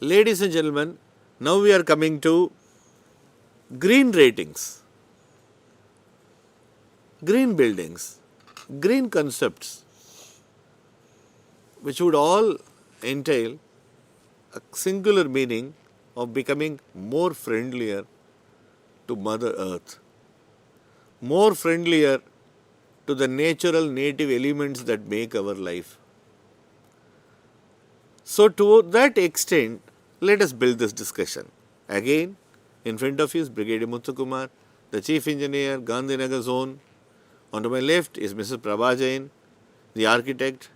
Ladies and gentlemen, now we are coming to green ratings, green buildings, green concepts, which would all entail a singular meaning of becoming more friendlier to Mother Earth, more friendlier to the natural native elements that make our life. So to that extent, let us build this discussion. Again, in front of you is Brigadier Muthukumar, the Chief Engineer, Gandhinagar Zone. On to my left is Mrs. Prabha Jain, the architect,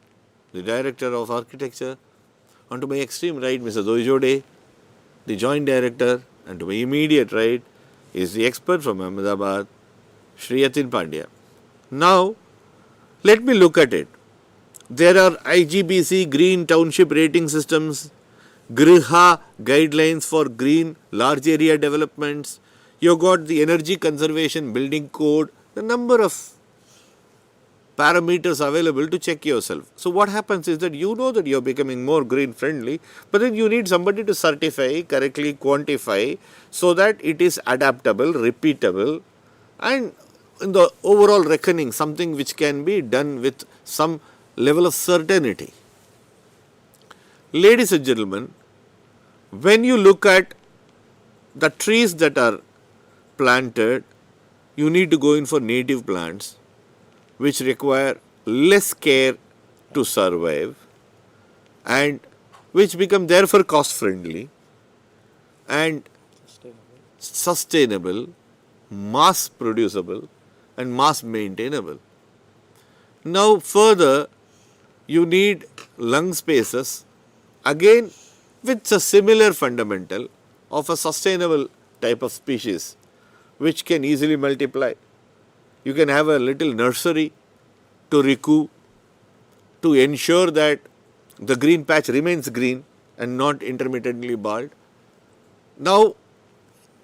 the Director of Architecture. On to my extreme right, Mr. Doijode, the Joint Director. And to my immediate right is the expert from Ahmedabad, Shri Yatin Pandya. Now, let me look at it. There are IGBC green township rating systems, Griha guidelines for green large area developments. You've got the energy conservation building code, the number of parameters available to check yourself. So what happens is that you know that you're becoming more green friendly, but then you need somebody to certify, correctly quantify so that it is adaptable, repeatable, and in the overall reckoning, something which can be done with some level of certainty. Ladies and gentlemen, when you look at the trees that are planted, you need to go in for native plants which require less care to survive and which become therefore cost friendly and sustainable, mass producible and mass maintainable. Now further, you need lung spaces, again with a similar fundamental of a sustainable type of species which can easily multiply. You can have a little nursery to recoup, to ensure that the green patch remains green and not intermittently bald. Now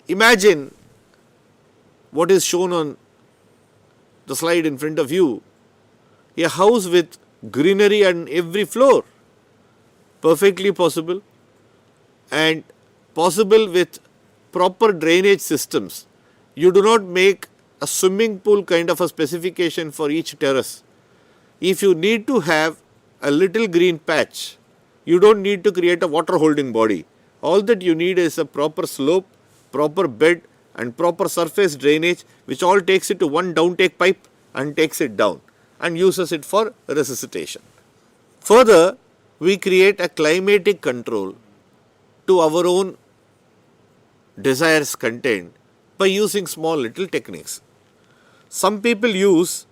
imagine what is shown on the slide in front of you, a house with greenery on every floor, perfectly possible, and possible with proper drainage systems. You do not make a swimming pool kind of a specification for each terrace. If you need to have a little green patch, you don't need to create a water holding body. All that you need is a proper slope, proper bed and proper surface drainage, which all takes it to one downtake pipe and takes it down and uses it for resuscitation. Further, we create a climatic control to our own desires content by using small little techniques. Some people use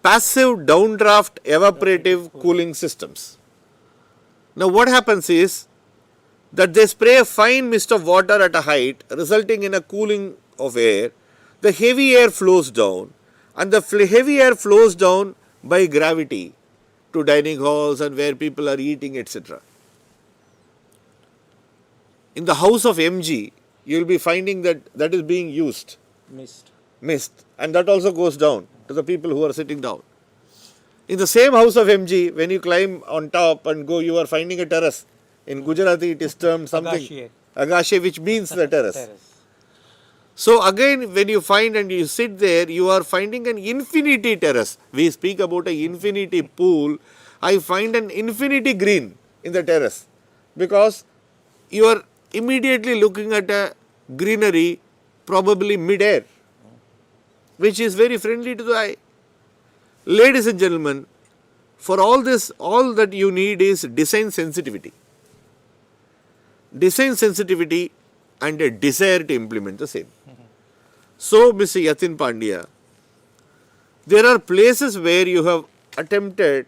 passive downdraft evaporative cooling systems. Now what happens is that they spray a fine mist of water at a height, resulting in a cooling of air. The heavy air flows down, and the heavy air flows down by gravity to dining halls and where people are eating, etc. In the house of MG, you will be finding that that is being used. Mist. And that also goes down to the people who are sitting down. In the same house of MG, when you climb on top and go, you are finding a terrace. In Gujarati, it is termed something. Agashe, which means the terrace. So again, when you find and you sit there, you are finding an infinity terrace. We speak about an infinity pool. I find an infinity green in the terrace because you are immediately looking at a greenery, probably mid-air, which is very friendly to the eye. Ladies and gentlemen, for all this, all that you need is design sensitivity. Design sensitivity and a desire to implement the same. So, Mr. Yatin Pandya, there are places where you have attempted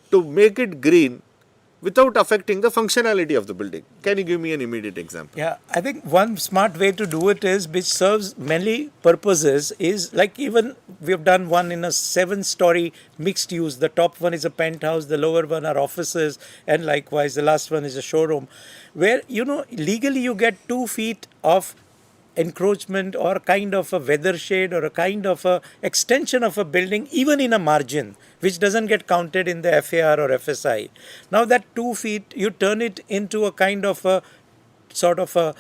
to make it green without affecting the functionality of the building. Can you give me an immediate example? Yeah, I think one smart way to do it is, which serves many purposes, is like even we've done one in a 7-story mixed use. The top one is a penthouse, the lower one are offices, and likewise the last one is a showroom, where, you know, legally you get 2 feet of encroachment or kind of a weather shade or a kind of a extension of a building even in a margin, which doesn't get counted in the FAR or FSI. Now that 2 feet, you turn it into a kind of a sort of a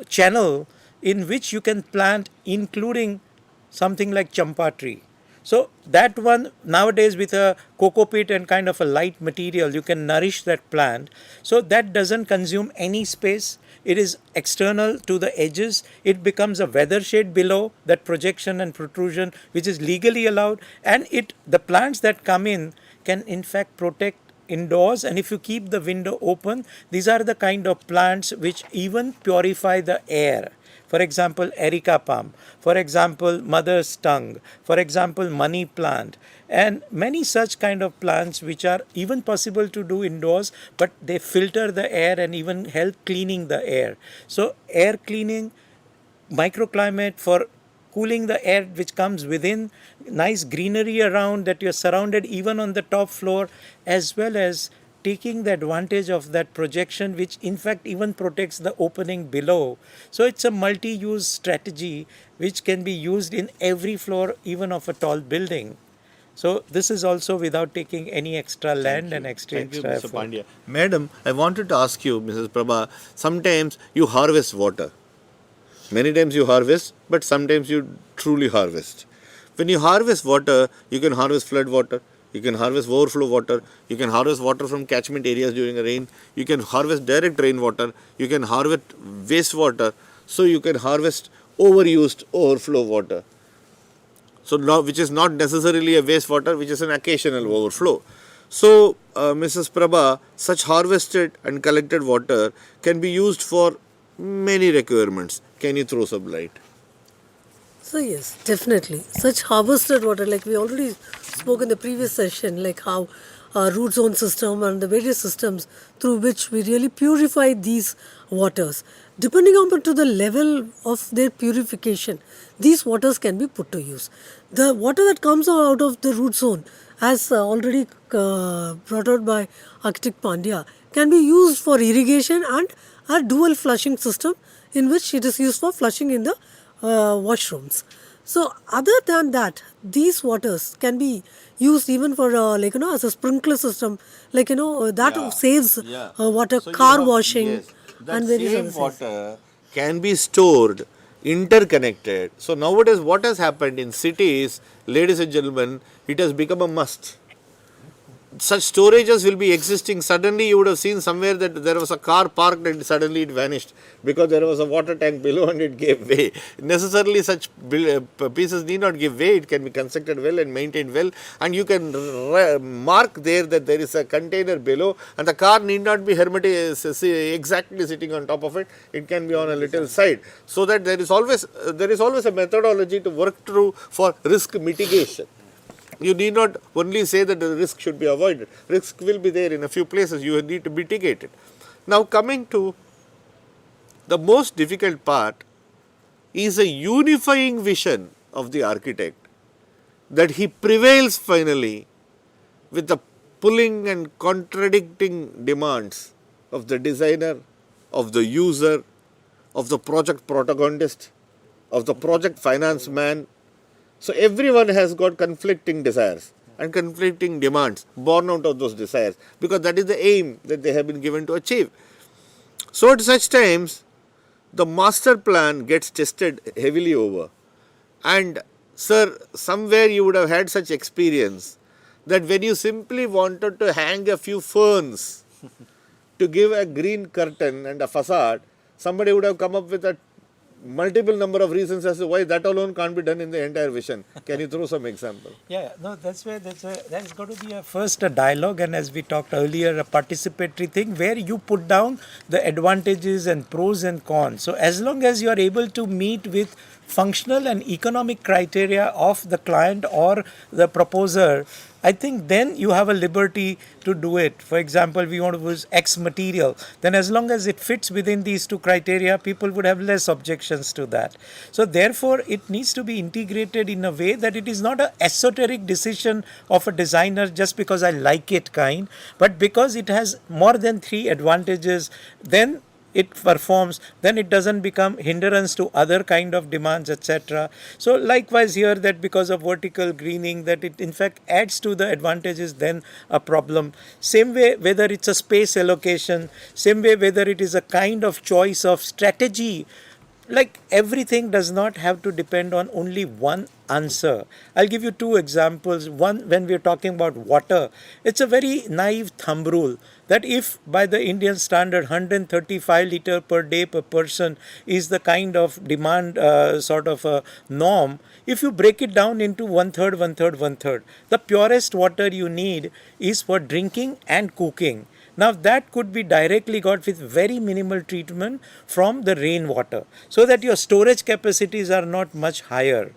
channel in which you can plant, including something like champa tree. So that one nowadays with a coco pit and kind of a light material, you can nourish that plant. So that doesn't consume any space. It is external to the edges. It becomes a weather shade below that projection and protrusion, which is legally allowed. And the plants that come in can fact protect indoors, and if you keep the window open, these are the kind of plants which even purify the air. For example, erica palm, for example, mother's tongue, for example, money plant, and many such kind of plants which are even possible to do indoors, but they filter the air and even help cleaning the air. So air cleaning, microclimate for cooling the air which comes within, nice greenery around that you're surrounded even on the top floor, as well as taking the advantage of that projection which in fact even protects the opening below. So it's a multi-use strategy which can be used in every floor even of a tall building. So this is also without taking any extra land and extra Thank you, extra Mr. effort. Pandya. Madam, I wanted to ask you, Mrs. Prabha, sometimes you harvest water. Many times you harvest, but sometimes you truly harvest. When you harvest water, you can harvest flood water, you can harvest overflow water, you can harvest water from catchment areas during a rain, you can harvest direct rainwater, you can harvest wastewater, so you can harvest overused overflow water. So now, which is not necessarily a wastewater, which is an occasional overflow. So, Mrs. Prabha, such harvested and collected water can be used for many requirements. Can you throw some light? So yes, definitely. Such harvested water, like we already spoke in the previous session, like how our root zone system and the various systems through which we really purify these waters. Depending on to the level of their purification, these waters can be put to use. The water that comes out of the root zone, as already brought out by Architect Pandya, can be used for irrigation and a dual flushing system in which it is used for flushing in the washrooms. So other than that, these waters can be used even for as a sprinkler system, that saves water, So car washing, yes, that and various same other things. water can be stored, interconnected. So nowadays, what has happened in cities, ladies and gentlemen, it has become a must. Such storages will be existing. Suddenly you would have seen somewhere that there was a car parked and suddenly it vanished because there was a water tank below and it gave way. Necessarily such pieces need not give way. It can be constructed well and maintained well, and you can mark there that there is a container below, and the car need not be exactly sitting on top of it. It can be on a little side, so that there is always a methodology to work through for risk mitigation. You need not only say that the risk should be avoided. Risk will be there in a few places. You need to mitigate it. Now, coming to the most difficult part is a unifying vision of the architect, that he prevails finally with the pulling and contradicting demands of the designer, of the user, of the project protagonist, of the project finance man. So everyone has got conflicting desires and conflicting demands born out of those desires, because that is the aim that they have been given to achieve. So at such times, the master plan gets tested heavily over. And sir, somewhere you would have had such experience that when you simply wanted to hang a few ferns to give a green curtain and a facade, somebody would have come up with a multiple number of reasons as to why that alone can't be done in the entire vision. Can you throw some example? Yeah, no, that's got to be a dialogue, and as we talked earlier, a participatory thing where you put down the advantages and pros and cons. So as long as you are able to meet with functional and economic criteria of the client or the proposer, I think then you have a liberty to do it. For example, we want to use X material, then as long as it fits within these two criteria, people would have less objections to that. So therefore, it needs to be integrated in a way that it is not an esoteric decision of a designer just because I like it kind, but because it has more than three advantages, then it performs, then it doesn't become hindrance to other kind of demands, etc. So likewise here, that because of vertical greening, that it in fact adds to the advantages then a problem. Same way whether it's a space allocation, same way whether it is a kind of choice of strategy, like everything does not have to depend on only one answer. I'll give you two examples. One, when we're talking about water, it's a very naive thumb rule that if by the Indian standard 135 liter per day per person is the kind of demand sort of a norm, if you break it down into one third, one third, one third, the purest water you need is for drinking and cooking. Now that could be directly got with very minimal treatment from the rainwater, so that your storage capacities are not much higher.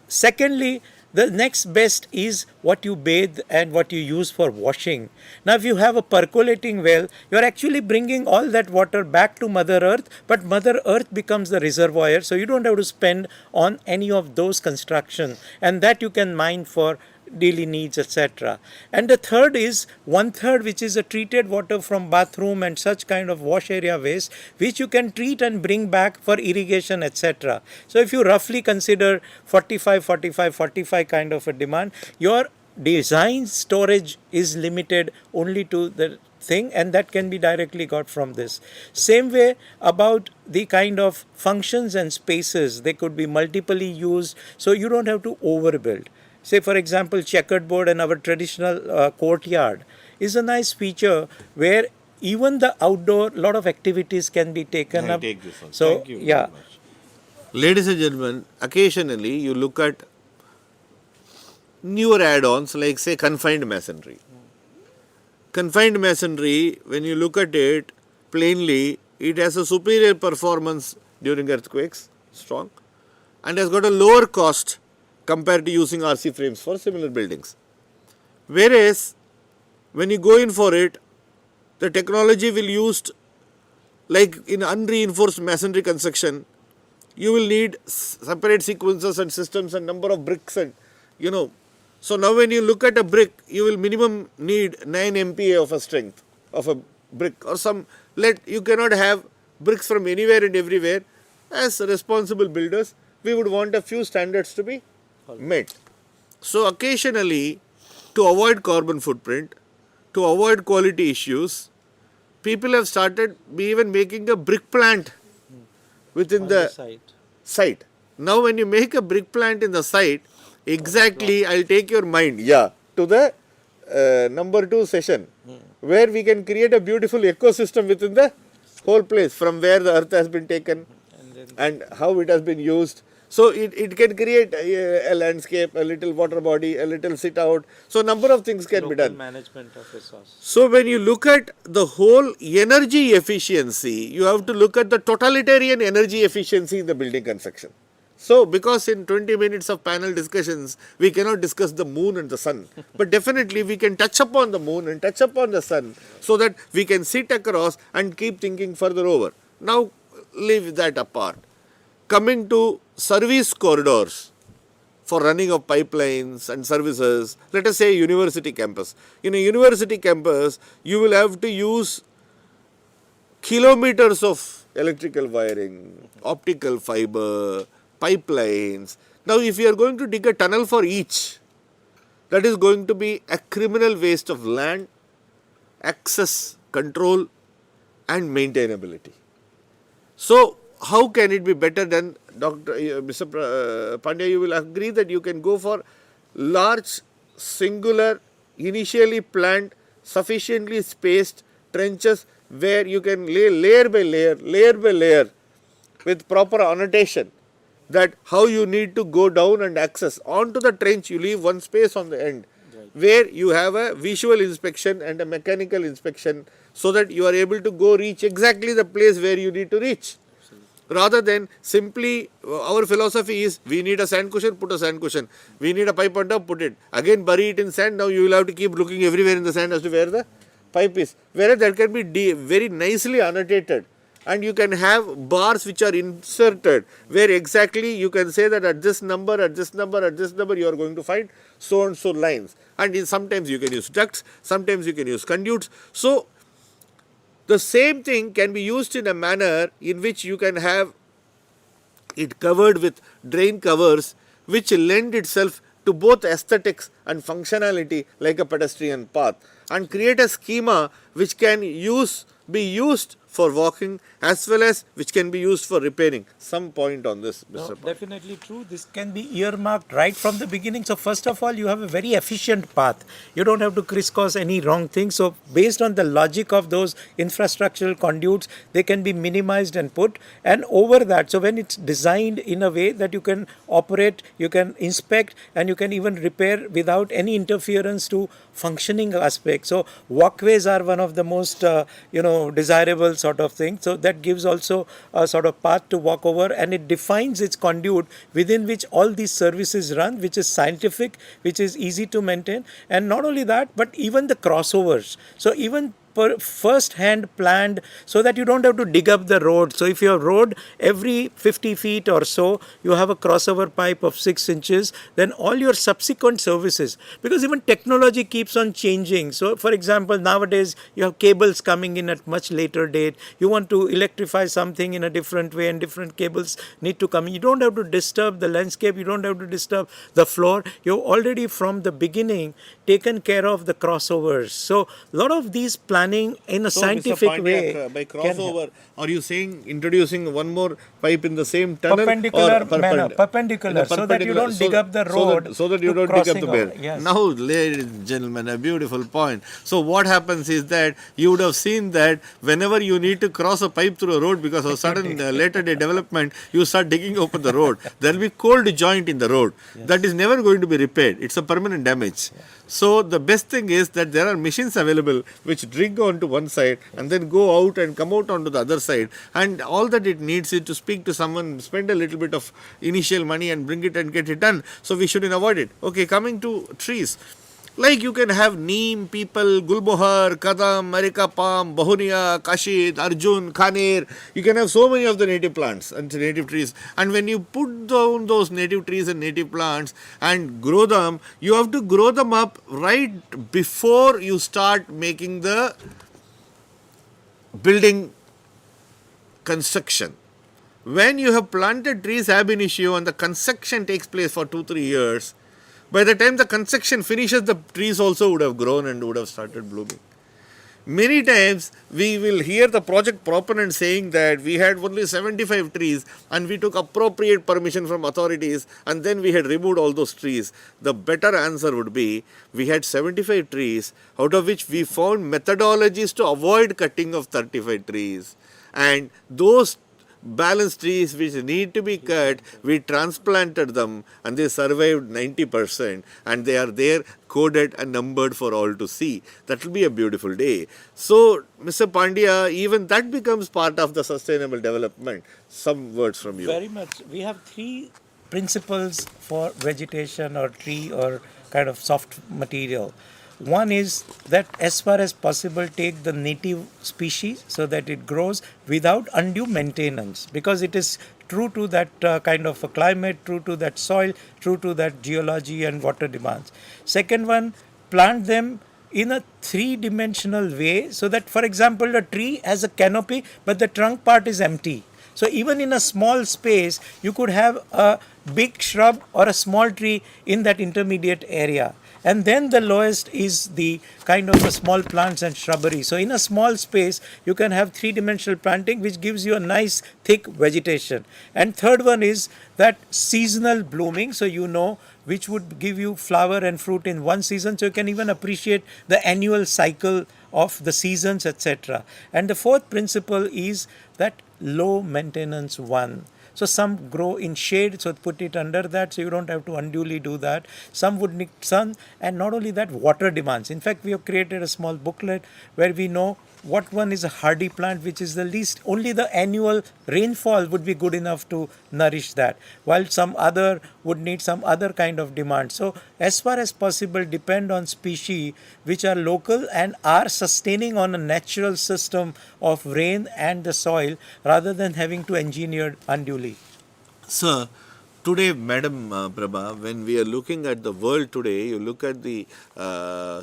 Secondly, the next best is what you bathe and what you use for washing. Now if you have a percolating well, you are actually bringing all that water back to Mother Earth, but Mother Earth becomes the reservoir, so you don't have to spend on any of those construction, and that you can mine for daily needs, etc. And the third is one third, which is a treated water from bathroom and such kind of wash area waste, which you can treat and bring back for irrigation, etc. So if you roughly consider 45 45 45 kind of a demand, your design storage is limited only to the thing, and that can be directly got from this. Same way about the kind of functions and spaces, they could be multiply used, so you don't have to overbuild. Say for example, checkered board and our traditional courtyard is a nice feature where even the outdoor lot of activities can be taken up. Take this one. So Thank you yeah. very much. Ladies and gentlemen, occasionally you look at newer add-ons like say confined masonry. Confined masonry, when you look at it plainly, it has a superior performance during earthquakes, strong, and has got a lower cost compared to using RC frames for similar buildings. Whereas, when you go in for it, the technology will used, like in unreinforced masonry construction, you will need separate sequences and systems and number of bricks and, you know. So now when you look at a brick, you will minimum need 9 MPa of a strength of a brick or some, you cannot have bricks from anywhere and everywhere. As responsible builders, we would want a few standards to be met. So occasionally, to avoid carbon footprint, to avoid quality issues, people have started even making a brick plant within the site. Now when you make a brick plant in the site, exactly, I'll take your mind, to the number 2 session, where we can create a beautiful ecosystem within the whole place, from where the earth has been taken and how it has been used. So it can create a landscape, a little water body, a little sit out. So number of things can be done. Management of resource. So when you look at the whole energy efficiency, you have to look at the totalitarian energy efficiency in the building construction. So because in 20 minutes of panel discussions, we cannot discuss the moon and the sun. But definitely we can touch upon the moon and touch upon the sun, so that we can sit across and keep thinking further over. Now leave that apart. Coming to service corridors for running of pipelines and services, let us say university campus. In a university campus, you will have to use kilometers of electrical wiring, optical fiber, pipelines. Now if you are going to dig a tunnel for each, that is going to be a criminal waste of land, access, control and maintainability. So how can it be better than Mr. Pandya, you will agree that you can go for large, singular, initially planned, sufficiently spaced trenches where you can lay layer by layer with proper annotation, that how you need to go down and access. Onto the trench, you leave one space on the end, where you have a visual inspection and a mechanical inspection, so that you are able to go reach exactly the place where you need to reach. Rather than simply, our philosophy is, we need a sand cushion, put a sand cushion. We need a pipe on top, put it. Again bury it in sand, now you will have to keep looking everywhere in the sand as to where the pipe is. Whereas that can be very nicely annotated. And you can have bars which are inserted, where exactly you can say that at this number, at this number, at this number, you are going to find so and so lines. And sometimes you can use ducts, sometimes you can use conduits. So The same thing can be used in a manner in which you can have it covered with drain covers which lend itself to both aesthetics and functionality like a pedestrian path, and create a schema which can be used for walking as well as which can be used for repairing. Some point on this, Mr. No, Paul. definitely true. This can be earmarked right from the beginning. So first of all, you have a very efficient path. You don't have to crisscross any wrong thing. So based on the logic of those infrastructural conduits, they can be minimized and put. And over that, so when it's designed in a way that you can operate, you can inspect, and you can even repair without any interference to functioning aspects. So walkways are one of the most desirable sort of thing. So that gives also a sort of path to walk over, and it defines its conduit within which all these services run, which is scientific, which is easy to maintain. And not only that, but even the crossovers. So even first hand planned so that you don't have to dig up the road. So if your road every 50 feet or so you have a crossover pipe of 6 inches, then all your subsequent services, because even technology keeps on changing. So for example, nowadays you have cables coming in at much later date. You want to electrify something in a different way and different cables need to come in. You don't have to disturb the landscape, you don't have to disturb the floor. You've already from the beginning taken care of the crossovers. So a lot of these planning in a scientific Mr. Pandya, way. by crossover, are you saying introducing one more pipe in the same tunnel? Perpendicular or manner, perpendicular, so that you don't dig up the road. So that you don't dig up the bed. Yes. Now, ladies and gentlemen, a beautiful point. So what happens is that you would have seen that whenever you need to cross a pipe through a road because of sudden later day development, you start digging open the road. There will be cold joint in the road. Yes. That is never going to be repaired. It's a permanent damage. Yeah. So the best thing is that there are machines available which dig onto one side and then go out and come out onto the other side, and all that it needs is to speak to someone, spend a little bit of initial money and bring it and get it done. So we shouldn't avoid it. Okay, coming to trees. Like you can have neem, peepal, gulmohar, kadam, America palm, bahunia, kashid, arjun, khaner. You can have so many of the native plants and native trees. And when you put down those native trees and native plants and grow them, you have to grow them up right before you start making the building construction. When you have planted trees ab initio and the construction takes place for 2-3 years, by the time the construction finishes, the trees also would have grown and would have started blooming. Many times we will hear the project proponent saying that we had only 75 trees and we took appropriate permission from authorities and then we had removed all those trees. The better answer would be we had 75 trees, out of which we found methodologies to avoid cutting of 35 trees. And those balanced trees which need to be cut, we transplanted them and they survived 90% and they are there coded and numbered for all to see. That will be a beautiful day. So, Mr. Pandya, even that becomes part of the sustainable development. Some words from you. Very much. We have 3 principles for vegetation or tree or kind of soft material. One is that as far as possible take the native species so that it grows without undue maintenance, because it is true to that kind of a climate, true to that soil, true to that geology and water demands. Second one, plant them in a 3-dimensional way so that, for example, a tree has a canopy but the trunk part is empty. So even in a small space, you could have a big shrub or a small tree in that intermediate area. And then the lowest is the kind of a small plants and shrubbery. So in a small space, you can have 3-dimensional planting, which gives you a nice thick vegetation. And third one is that seasonal blooming. So you know which would give you flower and fruit in one season. So you can even appreciate the annual cycle of the seasons, etc. And the fourth principle is that low maintenance one. So some grow in shade, so put it under that, so you don't have to unduly do that. Some would need sun, and not only that, water demands. In fact, we have created a small booklet where we know what one is a hardy plant, which is the least, only the annual rainfall would be good enough to nourish that, while some other would need some other kind of demand. So as far as possible, depend on species which are local and are sustaining on a natural system of rain and the soil rather than having to engineer unduly. Sir, Today, Madam Prabha, when we are looking at the world today, you look at the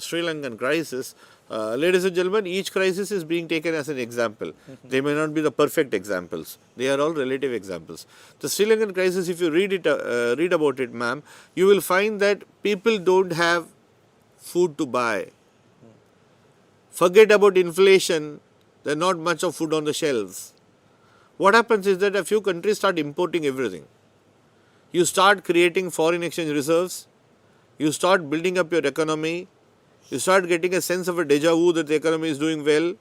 Sri Lankan crisis, ladies and gentlemen, each crisis is being taken as an example. They may not be the perfect examples. They are all relative examples. The Sri Lankan crisis, if you read about it, ma'am, you will find that people don't have food to buy. Forget about inflation, there's not much of food on the shelves. What happens is that a few countries start importing everything. You start creating foreign exchange reserves, you start building up your economy, you start getting a sense of a deja vu that the economy is doing well,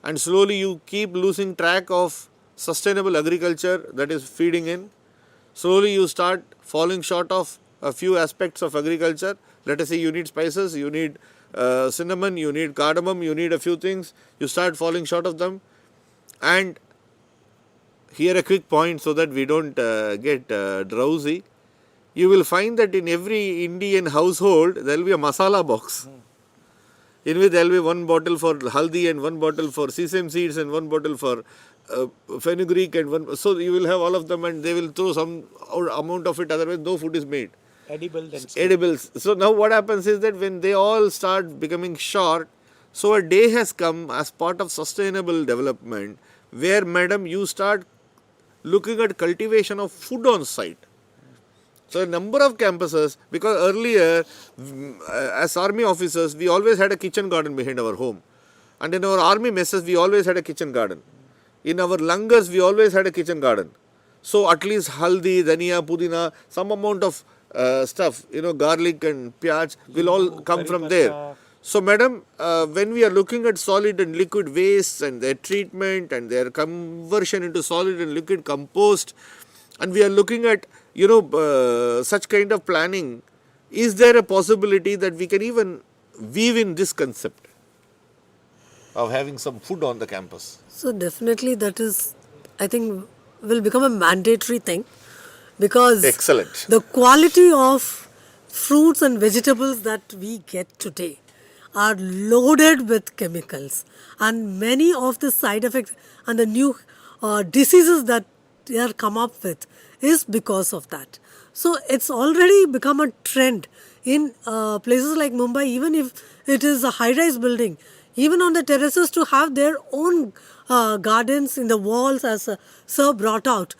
and slowly you keep losing track of sustainable agriculture that is feeding in. Slowly you start falling short of a few aspects of agriculture. Let us say you need spices, you need cinnamon, you need cardamom, you need a few things, you start falling short of them. And here a quick point so that we don't get drowsy. You will find that in every Indian household there will be a masala box. In which there will be one bottle for haldi and one bottle for sesame seeds and one bottle for fenugreek and one. So you will have all of them and they will throw some amount of it, otherwise no food is made. Edibles. So now what happens is that when they all start becoming short, so a day has come as part of sustainable development where, madam, you start looking at cultivation of food on site. So a number of campuses, because earlier as army officers we always had a kitchen garden behind our home, and in our army messes we always had a kitchen garden. In our langars we always had a kitchen garden. So at least haldi, dhania, pudina, some amount of stuff, garlic and pyaj will all come from there. So madam, when we are looking at solid and liquid wastes and their treatment and their conversion into solid and liquid compost, and we are looking at such kind of planning, is there a possibility that we can even weave in this concept of having some food on the campus? So definitely that is, I think, will become a mandatory thing, because Excellent. the quality of fruits and vegetables that we get today are loaded with chemicals, and many of the side effects and the new diseases that they are come up with is because of that. So it's already become a trend in places like Mumbai, even if it is a high-rise building, even on the terraces, to have their own gardens in the walls, as Sir brought out,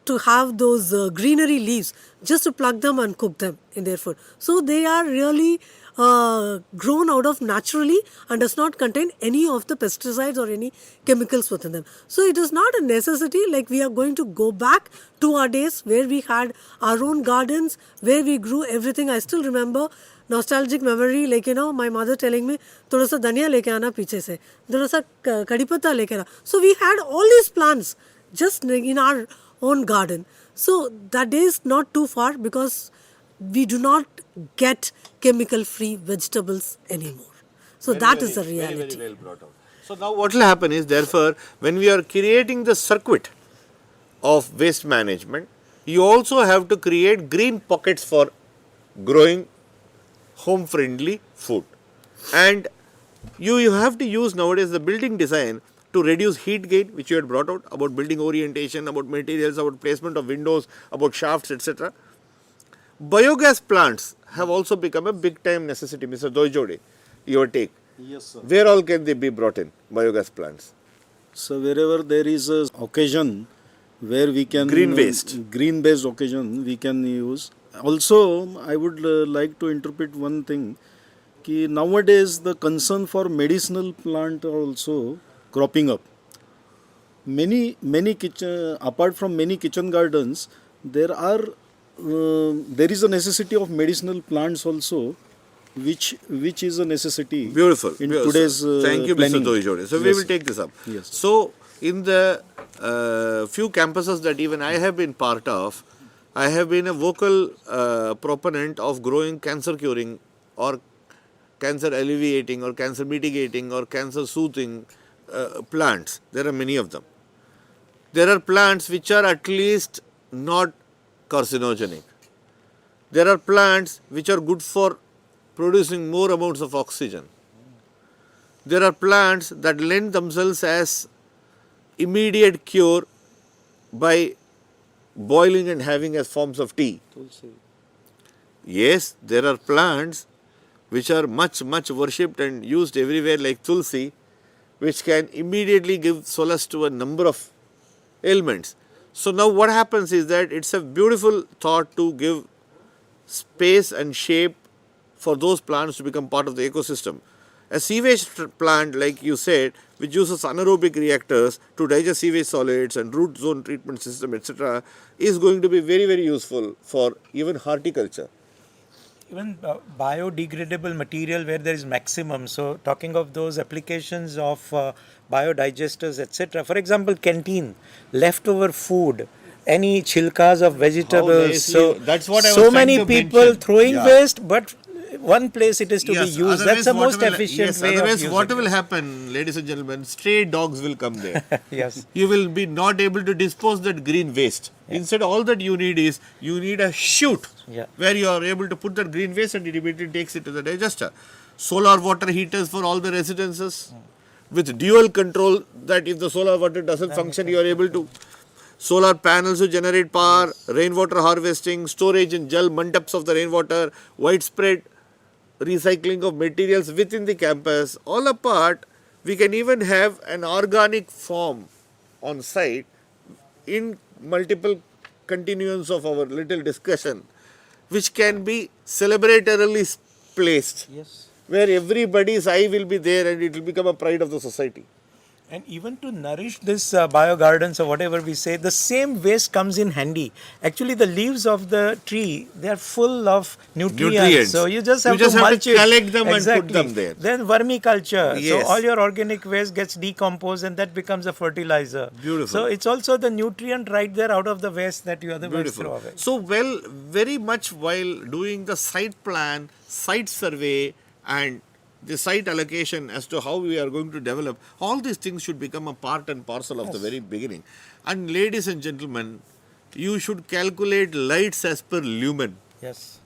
to have those greenery leaves just to pluck them and cook them in their food. So they are really grown out of naturally and does not contain any of the pesticides or any chemicals within them. So it is not a necessity like we are going to go back to our days where we had our own gardens, where we grew everything. I still remember nostalgic memory, like my mother telling me, thoda sa dhania leke aana piche se, thoda sa kadi patta leke aana. So we had all these plants just in our own garden. So that day is not too far, because we do not get chemical-free vegetables anymore. So that is the reality. Very well brought out. So now what will happen is, therefore, when we are creating the circuit of waste management, you also have to create green pockets for growing home-friendly food. And you have to use nowadays the building design to reduce heat gain, which you had brought out, about building orientation, about materials, about placement of windows, about shafts, etc. Biogas plants have also become a big time necessity. Mr. Doijode, your take. Yes, sir. Where all can they be brought in, biogas plants? So wherever there is a occasion where we can Green waste. green based occasion we can use. Also, I would like to interpret one thing. Ki nowadays the concern for medicinal plant are also cropping up. Many kitchen, apart from many kitchen gardens, there is a necessity of medicinal plants also, which is a necessity. Beautiful. In Beautiful. today's Thank you, planning. Mr. Doijode. So we Yes. will take this up. Yes. So in the few campuses that even I have been part of, I have been a vocal proponent of growing cancer curing or cancer alleviating or cancer mitigating or cancer soothing plants. There are many of them. There are plants which are at least not carcinogenic. There are plants which are good for producing more amounts of oxygen. There are plants that lend themselves as immediate cure by boiling and having as forms of tea. Yes, there are plants which are much worshipped and used everywhere like tulsi, which can immediately give solace to a number of ailments. So now what happens is that it's a beautiful thought to give space and shape for those plants to become part of the ecosystem. A sewage plant, like you said, which uses anaerobic reactors to digest sewage solids and root zone treatment system, etc., is going to be very useful for even horticulture. Even biodegradable material where there is maximum. So talking of those applications of biodigesters, etc. For example, canteen, leftover food, any chilkas of vegetables. So that's what I was so trying many to people mention. throwing Yeah. waste, but one place it is to be used. Otherwise That's the what most will- efficient yes, way of otherwise using what it. will happen, ladies and gentlemen, stray dogs will come there. Yes. You will be not able to dispose that green waste. Instead, all that you need is, you need a chute Yeah. where you are able to put that green waste and it immediately takes it to the digester. Solar water heaters for all the residences with dual control, that if the solar water doesn't function, you are able to. Solar panels to generate power, rainwater harvesting, storage in jal mandaps of the rainwater, widespread recycling of materials within the campus. All apart, we can even have an organic farm on site in multiple continuance of our little discussion, which can be celebratorily placed, Yes. where everybody's eye will be there and it will become a pride of the society. And even to nourish this bio gardens or whatever we say, the same waste comes in handy. Actually, the leaves of the tree, they are full of nutrients. So you just have to mulch it. collect them and Exactly. put them there. Then vermiculture. Yes. So all your organic waste gets decomposed and that becomes a fertilizer. Beautiful. So it's also the nutrient right there out of the waste that you otherwise throw away. So, well, very much while doing the site plan, site survey, and the site allocation as to how we are going to develop, all these things should become a part and parcel of the very beginning. And ladies and gentlemen, you should calculate lights as per lumen. Yes.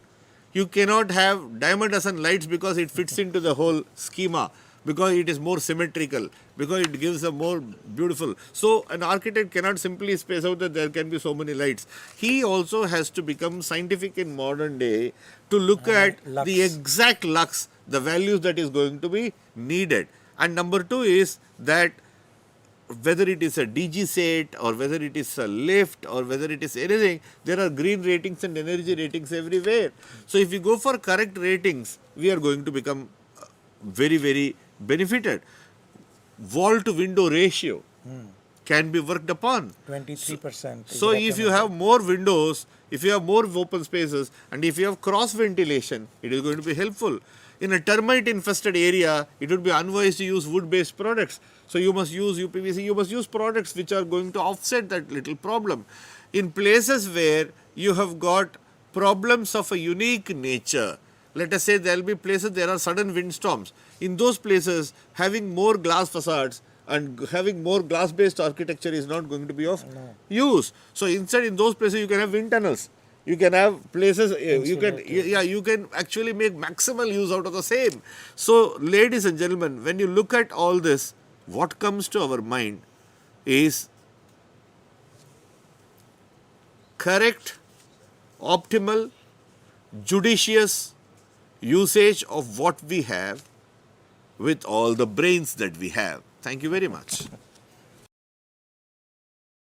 You cannot have dime a dozen lights because it fits into the whole schema, because it is more symmetrical, because it gives a more beautiful. So an architect cannot simply space out that there can be so many lights. He also has to become scientific in modern day to look at lux. the exact lux, the values that is going to be needed. And number two is that whether it is a DG set or whether it is a lift or whether it is anything, there are green ratings and energy ratings everywhere. So if we go for correct ratings, we are going to become very benefited. Wall to window ratio can be worked upon. 23%. is So if you recommended. have more windows, if you have more open spaces, and if you have cross ventilation, it is going to be helpful. In a termite infested area, it would be unwise to use wood based products. So you must use UPVC, you must use products which are going to offset that little problem. In places where you have got problems of a unique nature, let us say there will be places there are sudden windstorms. In those places, having more glass facades and having more glass based architecture is not going to be of use. So instead, in those places you can have wind tunnels. You can have places, you can actually make maximal use out of the same. So ladies and gentlemen, when you look at all this, what comes to our mind is correct, optimal, judicious usage of what we have with all the brains that we have. Thank you very much.